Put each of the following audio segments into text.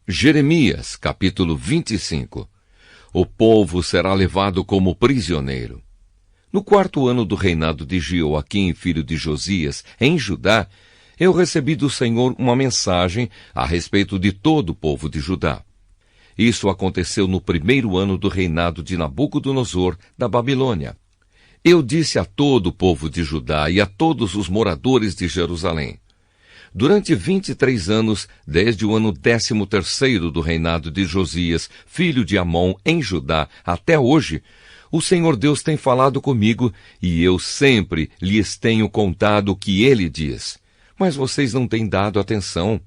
Jeremias, capítulo 25. O povo será levado como prisioneiro. No 4º ano do reinado de Jeoaquim, filho de Josias, em Judá, eu recebi do Senhor uma mensagem a respeito de todo o povo de Judá. Isso aconteceu no 1º ano do reinado de Nabucodonosor, da Babilônia. Eu disse a todo o povo de Judá e a todos os moradores de Jerusalém: durante 23 anos, desde o ano 13º do reinado de Josias, filho de Amon, em Judá, até hoje, o Senhor Deus tem falado comigo, e eu sempre lhes tenho contado o que ele diz. Mas vocês não têm dado atenção.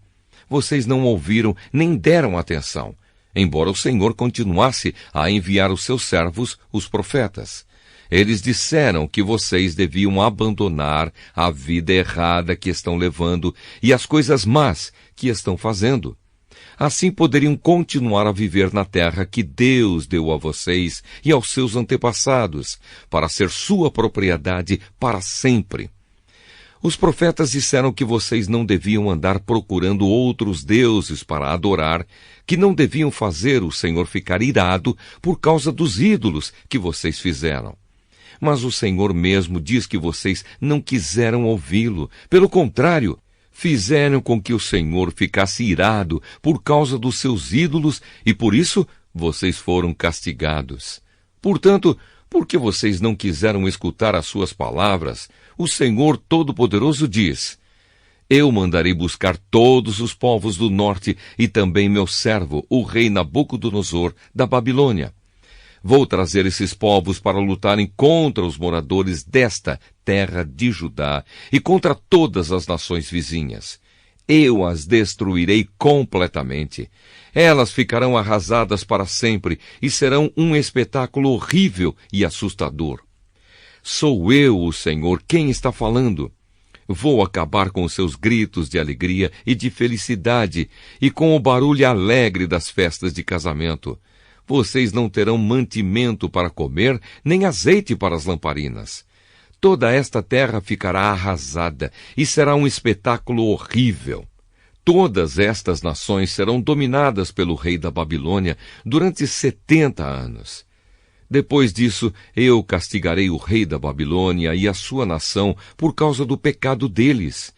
Vocês não ouviram nem deram atenção, embora o Senhor continuasse a enviar os seus servos, os profetas. Eles disseram que vocês deviam abandonar a vida errada que estão levando e as coisas más que estão fazendo. Assim poderiam continuar a viver na terra que Deus deu a vocês e aos seus antepassados, para ser sua propriedade para sempre. Os profetas disseram que vocês não deviam andar procurando outros deuses para adorar, que não deviam fazer o Senhor ficar irado por causa dos ídolos que vocês fizeram. Mas o Senhor mesmo diz que vocês não quiseram ouvi-lo. Pelo contrário, fizeram com que o Senhor ficasse irado por causa dos seus ídolos e por isso vocês foram castigados. Portanto, porque vocês não quiseram escutar as suas palavras, o Senhor Todo-Poderoso diz: eu mandarei buscar todos os povos do norte e também meu servo, o rei Nabucodonosor, da Babilônia. Vou trazer esses povos para lutarem contra os moradores desta terra de Judá e contra todas as nações vizinhas. Eu as destruirei completamente. Elas ficarão arrasadas para sempre e serão um espetáculo horrível e assustador. Sou eu, o Senhor, quem está falando. Vou acabar com os seus gritos de alegria e de felicidade e com o barulho alegre das festas de casamento. Vocês não terão mantimento para comer, nem azeite para as lamparinas. Toda esta terra ficará arrasada e será um espetáculo horrível. Todas estas nações serão dominadas pelo rei da Babilônia durante 70 anos. Depois disso, eu castigarei o rei da Babilônia e a sua nação por causa do pecado deles.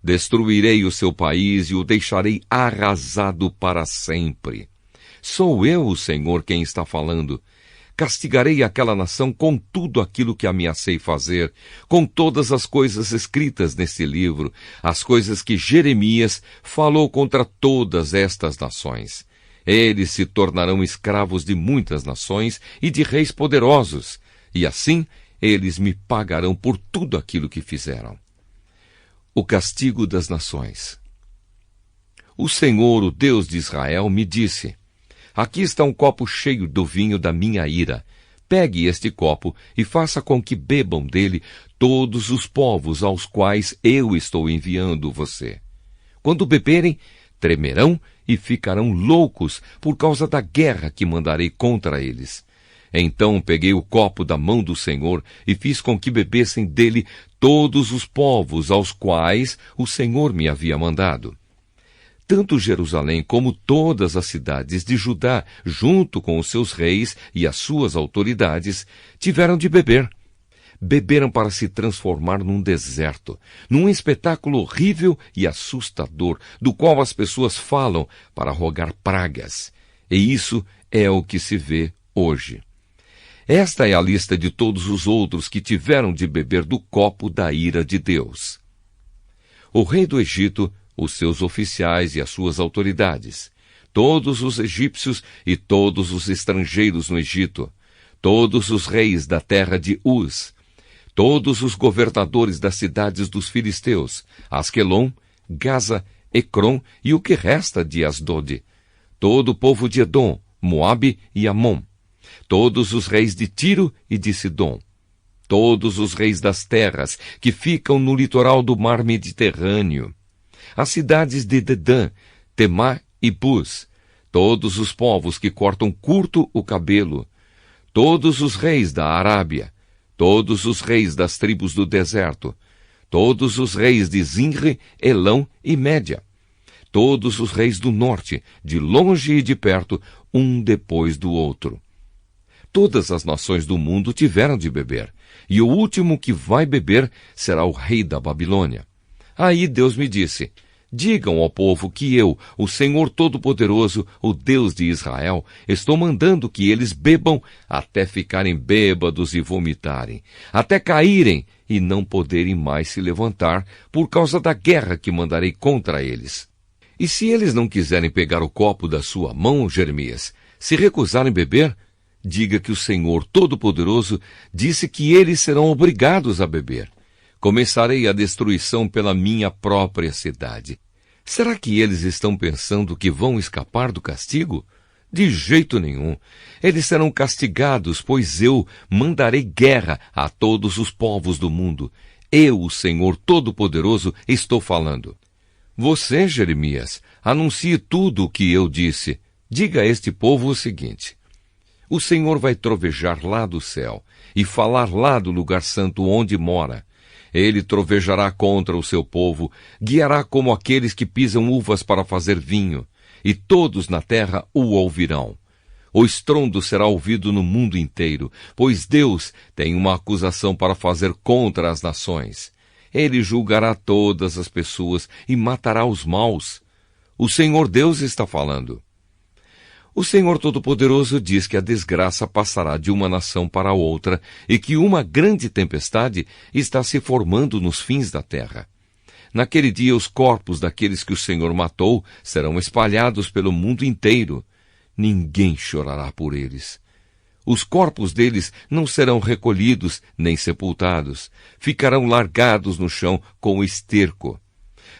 Destruirei o seu país e o deixarei arrasado para sempre. Sou eu, o Senhor, quem está falando. Castigarei aquela nação com tudo aquilo que ameacei fazer, com todas as coisas escritas neste livro, as coisas que Jeremias falou contra todas estas nações. Eles se tornarão escravos de muitas nações e de reis poderosos, e assim eles me pagarão por tudo aquilo que fizeram. O castigo das nações. O Senhor, o Deus de Israel, me disse: aqui está um copo cheio do vinho da minha ira. Pegue este copo e faça com que bebam dele todos os povos aos quais eu estou enviando você. Quando beberem, tremerão e ficarão loucos por causa da guerra que mandarei contra eles. Então peguei o copo da mão do Senhor e fiz com que bebessem dele todos os povos aos quais o Senhor me havia mandado. Tanto Jerusalém como todas as cidades de Judá, junto com os seus reis e as suas autoridades, tiveram de beber. Beberam para se transformar num deserto, num espetáculo horrível e assustador, do qual as pessoas falam para rogar pragas. E isso é o que se vê hoje. Esta é a lista de todos os outros que tiveram de beber do copo da ira de Deus. O rei do Egito, os seus oficiais e as suas autoridades, todos os egípcios e todos os estrangeiros no Egito, todos os reis da terra de Uz, todos os governadores das cidades dos filisteus, Asquelon, Gaza, Ecrom e o que resta de Asdod, todo o povo de Edom, Moabe e Amon, todos os reis de Tiro e de Sidom, todos os reis das terras que ficam no litoral do mar Mediterrâneo, as cidades de Dedã, Temá e Bus, todos os povos que cortam curto o cabelo, todos os reis da Arábia, todos os reis das tribos do deserto, todos os reis de Zinre, Elão e Média, todos os reis do norte, de longe e de perto, um depois do outro. Todas as nações do mundo tiveram de beber, e o último que vai beber será o rei da Babilônia. Aí Deus me disse: digam ao povo que eu, o Senhor Todo-Poderoso, o Deus de Israel, estou mandando que eles bebam até ficarem bêbados e vomitarem, até caírem e não poderem mais se levantar por causa da guerra que mandarei contra eles. E se eles não quiserem pegar o copo da sua mão, Jeremias, se recusarem beber, diga que o Senhor Todo-Poderoso disse que eles serão obrigados a beber. Começarei a destruição pela minha própria cidade. Será que eles estão pensando que vão escapar do castigo? De jeito nenhum. Eles serão castigados, pois eu mandarei guerra a todos os povos do mundo. Eu, o Senhor Todo-Poderoso, estou falando. Você, Jeremias, anuncie tudo o que eu disse. Diga a este povo o seguinte: o Senhor vai trovejar lá do céu e falar lá do lugar santo onde mora. Ele trovejará contra o seu povo, guiará como aqueles que pisam uvas para fazer vinho, e todos na terra o ouvirão. O estrondo será ouvido no mundo inteiro, pois Deus tem uma acusação para fazer contra as nações. Ele julgará todas as pessoas e matará os maus. O Senhor Deus está falando. O Senhor Todo-Poderoso diz que a desgraça passará de uma nação para outra e que uma grande tempestade está se formando nos fins da terra. Naquele dia, os corpos daqueles que o Senhor matou serão espalhados pelo mundo inteiro. Ninguém chorará por eles. Os corpos deles não serão recolhidos nem sepultados. Ficarão largados no chão com esterco.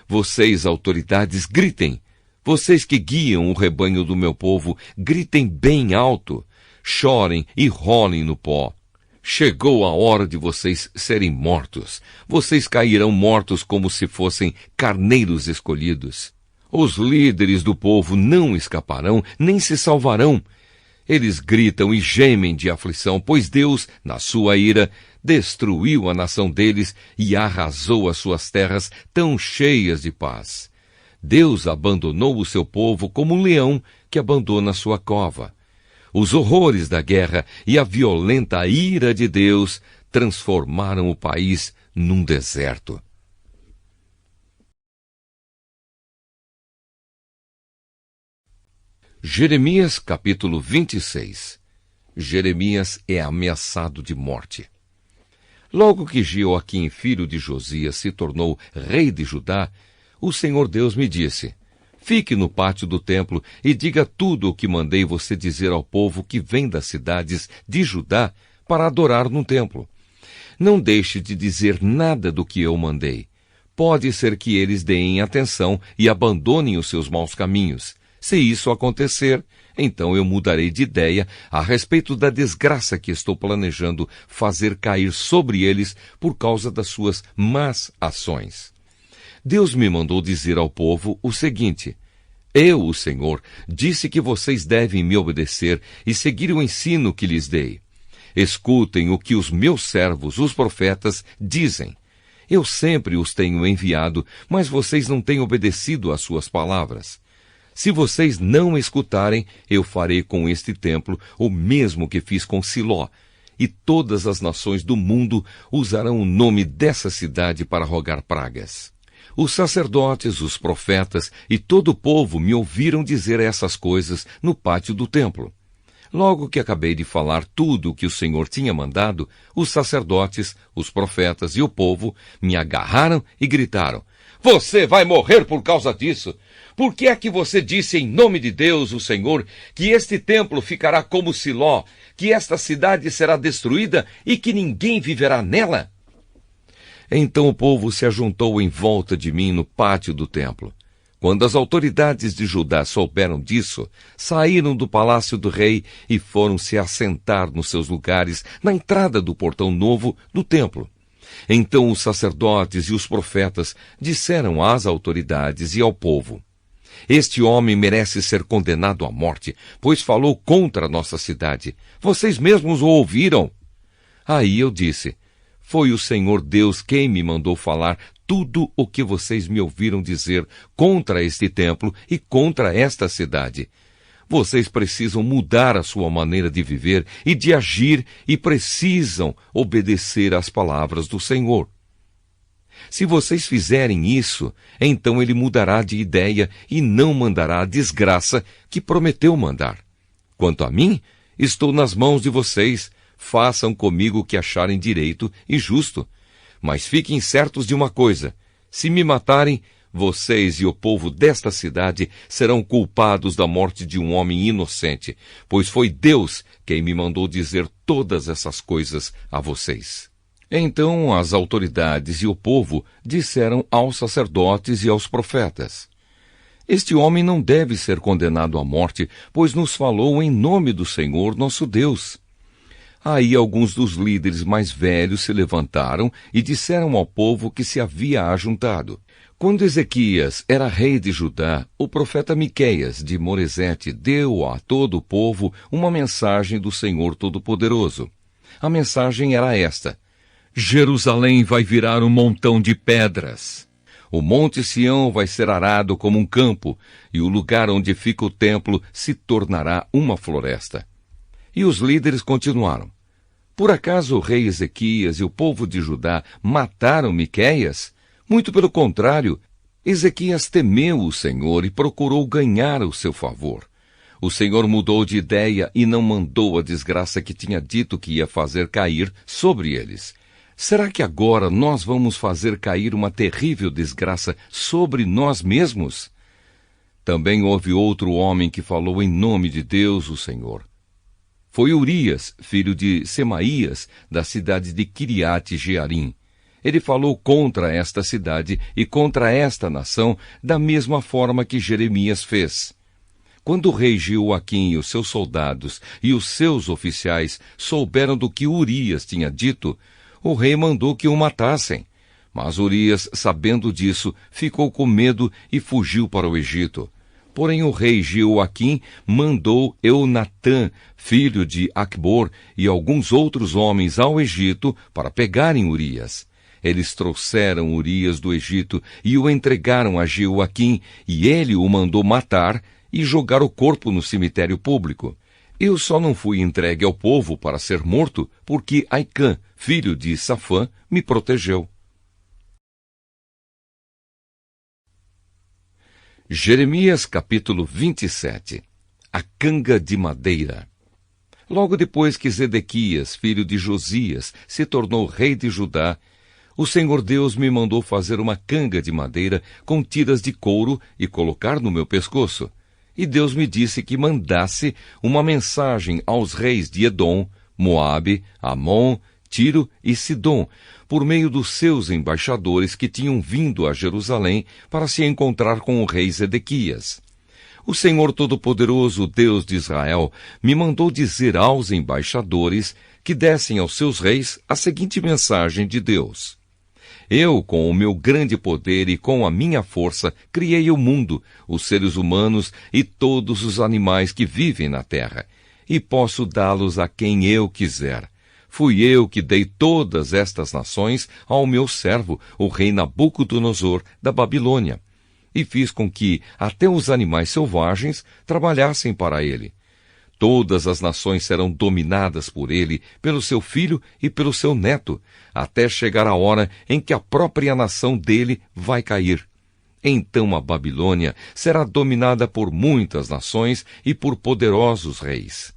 Vocês, autoridades, gritem. Vocês que guiam o rebanho do meu povo, gritem bem alto. Chorem e rolem no pó. Chegou a hora de vocês serem mortos. Vocês cairão mortos como se fossem carneiros escolhidos. Os líderes do povo não escaparão, nem se salvarão. Eles gritam e gemem de aflição, pois Deus, na sua ira, destruiu a nação deles e arrasou as suas terras tão cheias de paz. Deus abandonou o seu povo como um leão que abandona sua cova. Os horrores da guerra e a violenta ira de Deus transformaram o país num deserto. Jeremias capítulo 26. Jeremias é ameaçado de morte. Logo que Jeoaquim, filho de Josias, se tornou rei de Judá, o Senhor Deus me disse: fique no pátio do templo e diga tudo o que mandei você dizer ao povo que vem das cidades de Judá para adorar no templo. Não deixe de dizer nada do que eu mandei. Pode ser que eles deem atenção e abandonem os seus maus caminhos. Se isso acontecer, então eu mudarei de ideia a respeito da desgraça que estou planejando fazer cair sobre eles por causa das suas más ações. Deus me mandou dizer ao povo o seguinte: eu, o Senhor, disse que vocês devem me obedecer e seguir o ensino que lhes dei. Escutem o que os meus servos, os profetas, dizem. Eu sempre os tenho enviado, mas vocês não têm obedecido às suas palavras. Se vocês não escutarem, eu farei com este templo o mesmo que fiz com Siló, e todas as nações do mundo usarão o nome dessa cidade para rogar pragas. Os sacerdotes, os profetas e todo o povo me ouviram dizer essas coisas no pátio do templo. Logo que acabei de falar tudo o que o Senhor tinha mandado, os sacerdotes, os profetas e o povo me agarraram e gritaram: você vai morrer por causa disso! Por que é que você disse em nome de Deus, o Senhor, que este templo ficará como Siló, que esta cidade será destruída e que ninguém viverá nela? Então o povo se ajuntou em volta de mim no pátio do templo. Quando as autoridades de Judá souberam disso, saíram do palácio do rei e foram se assentar nos seus lugares na entrada do portão novo do templo. Então os sacerdotes e os profetas disseram às autoridades e ao povo: este homem merece ser condenado à morte, pois falou contra a nossa cidade. Vocês mesmos o ouviram. Aí eu disse: foi o Senhor Deus quem me mandou falar tudo o que vocês me ouviram dizer contra este templo e contra esta cidade. Vocês precisam mudar a sua maneira de viver e de agir e precisam obedecer às palavras do Senhor. Se vocês fizerem isso, então ele mudará de ideia e não mandará a desgraça que prometeu mandar. Quanto a mim, estou nas mãos de vocês. Façam comigo o que acharem direito e justo. Mas fiquem certos de uma coisa: se me matarem, vocês e o povo desta cidade serão culpados da morte de um homem inocente, pois foi Deus quem me mandou dizer todas essas coisas a vocês. Então as autoridades e o povo disseram aos sacerdotes e aos profetas: este homem não deve ser condenado à morte, pois nos falou em nome do Senhor nosso Deus. Aí alguns dos líderes mais velhos se levantaram e disseram ao povo que se havia ajuntado. Quando Ezequias era rei de Judá, o profeta Miqueias de Moresete deu a todo o povo uma mensagem do Senhor Todo-Poderoso. A mensagem era esta: Jerusalém vai virar um montão de pedras. O monte Sião vai ser arado como um campo, e o lugar onde fica o templo se tornará uma floresta. E os líderes continuaram: por acaso o rei Ezequias e o povo de Judá mataram Miqueias? Muito pelo contrário, Ezequias temeu o Senhor e procurou ganhar o seu favor. O Senhor mudou de ideia e não mandou a desgraça que tinha dito que ia fazer cair sobre eles. Será que agora nós vamos fazer cair uma terrível desgraça sobre nós mesmos? Também houve outro homem que falou em nome de Deus, o Senhor. Foi Urias, filho de Semaías, da cidade de Quiriate Jearim. Ele falou contra esta cidade e contra esta nação da mesma forma que Jeremias fez. Quando o rei Jeoaquim e os seus soldados e os seus oficiais souberam do que Urias tinha dito, o rei mandou que o matassem. Mas Urias, sabendo disso, ficou com medo e fugiu para o Egito. Porém o rei Jeoaquim mandou Eunatã, filho de Acbor, e alguns outros homens ao Egito para pegarem Urias. Eles trouxeram Urias do Egito e o entregaram a Jeoaquim, e ele o mandou matar e jogar o corpo no cemitério público. Eu só não fui entregue ao povo para ser morto, porque Aicã, filho de Safã, me protegeu. Jeremias capítulo 27. A canga de madeira. Logo depois que Zedequias, filho de Josias, se tornou rei de Judá, o Senhor Deus me mandou fazer uma canga de madeira com tiras de couro e colocar no meu pescoço. E Deus me disse que mandasse uma mensagem aos reis de Edom, Moabe, Amon, Tiro e Sidom, por meio dos seus embaixadores que tinham vindo a Jerusalém para se encontrar com o rei Zedequias. O Senhor Todo-Poderoso, Deus de Israel, me mandou dizer aos embaixadores que dessem aos seus reis a seguinte mensagem de Deus: eu, com o meu grande poder e com a minha força, criei o mundo, os seres humanos e todos os animais que vivem na terra, e posso dá-los a quem eu quiser. Fui eu que dei todas estas nações ao meu servo, o rei Nabucodonosor, da Babilônia, e fiz com que até os animais selvagens trabalhassem para ele. Todas as nações serão dominadas por ele, pelo seu filho e pelo seu neto, até chegar a hora em que a própria nação dele vai cair. Então a Babilônia será dominada por muitas nações e por poderosos reis.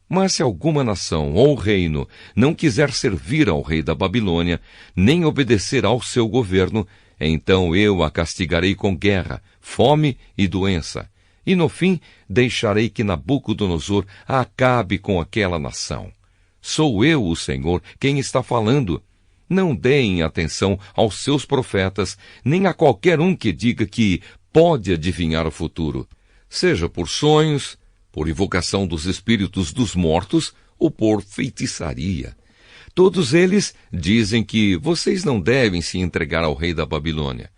Mas se alguma nação ou reino não quiser servir ao rei da Babilônia, nem obedecer ao seu governo, então eu a castigarei com guerra, fome e doença. E no fim deixarei que Nabucodonosor acabe com aquela nação. Sou eu, o Senhor, quem está falando. Não deem atenção aos seus profetas, nem a qualquer um que diga que pode adivinhar o futuro, seja por sonhos, por invocação dos espíritos dos mortos ou por feitiçaria. Todos eles dizem que vocês não devem se entregar ao rei da Babilônia.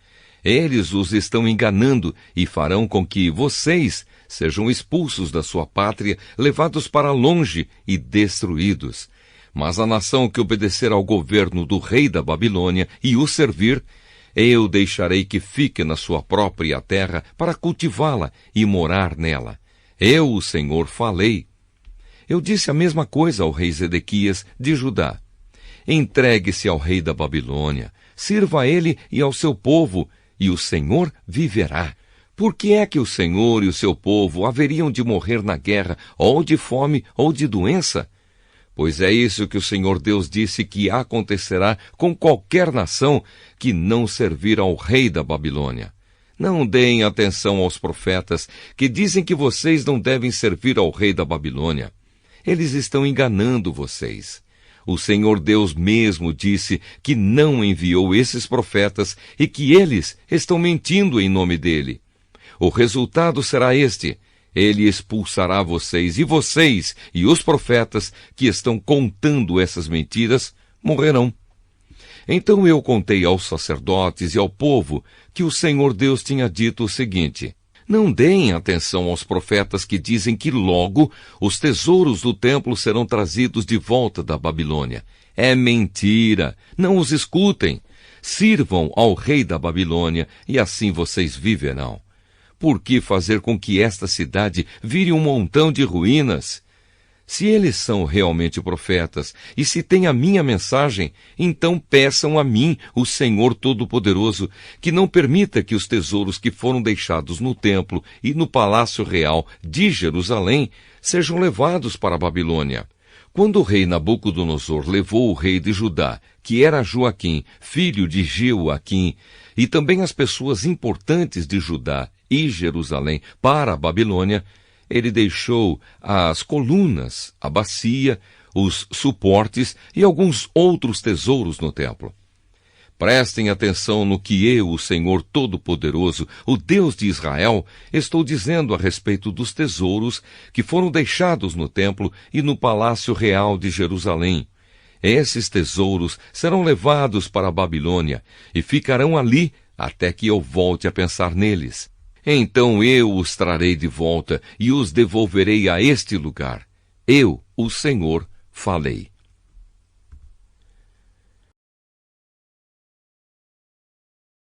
Eles os estão enganando e farão com que vocês sejam expulsos da sua pátria, levados para longe e destruídos. Mas a nação que obedecer ao governo do rei da Babilônia e o servir, Eu deixarei que fique na sua própria terra para cultivá-la e morar nela. Eu, o Senhor, falei. Eu disse a mesma coisa ao rei Zedequias de Judá. Entregue-se ao rei da Babilônia, sirva a ele e ao seu povo, e o Senhor viverá. Por que é que o Senhor e o seu povo haveriam de morrer na guerra, ou de fome, ou de doença? Pois é isso que o Senhor Deus disse que acontecerá com qualquer nação que não servir ao rei da Babilônia. Não deem atenção aos profetas que dizem que vocês não devem servir ao rei da Babilônia. Eles estão enganando vocês. O Senhor Deus mesmo disse que não enviou esses profetas e que eles estão mentindo em nome dele. O resultado será este: ele expulsará vocês e os profetas que estão contando essas mentiras morrerão. Então eu contei aos sacerdotes e ao povo que o Senhor Deus tinha dito o seguinte: não deem atenção aos profetas que dizem que logo os tesouros do templo serão trazidos de volta da Babilônia. É mentira, não os escutem. Sirvam ao rei da Babilônia e assim vocês viverão. Por que fazer com que esta cidade vire um montão de ruínas? Se eles são realmente profetas, e se têm a minha mensagem, então peçam a mim, o Senhor Todo-Poderoso, que não permita que os tesouros que foram deixados no templo e no palácio real de Jerusalém sejam levados para a Babilônia. Quando o rei Nabucodonosor levou o rei de Judá, que era Joaquim, filho de Jeoaquim, e também as pessoas importantes de Judá e Jerusalém para a Babilônia, ele deixou as colunas, a bacia, os suportes e alguns outros tesouros no templo. Prestem atenção no que eu, o Senhor Todo-Poderoso, o Deus de Israel, estou dizendo a respeito dos tesouros que foram deixados no templo e no palácio real de Jerusalém. Esses tesouros serão levados para a Babilônia e ficarão ali até que eu volte a pensar neles. Então eu os trarei de volta e os devolverei a este lugar. Eu, o Senhor, falei.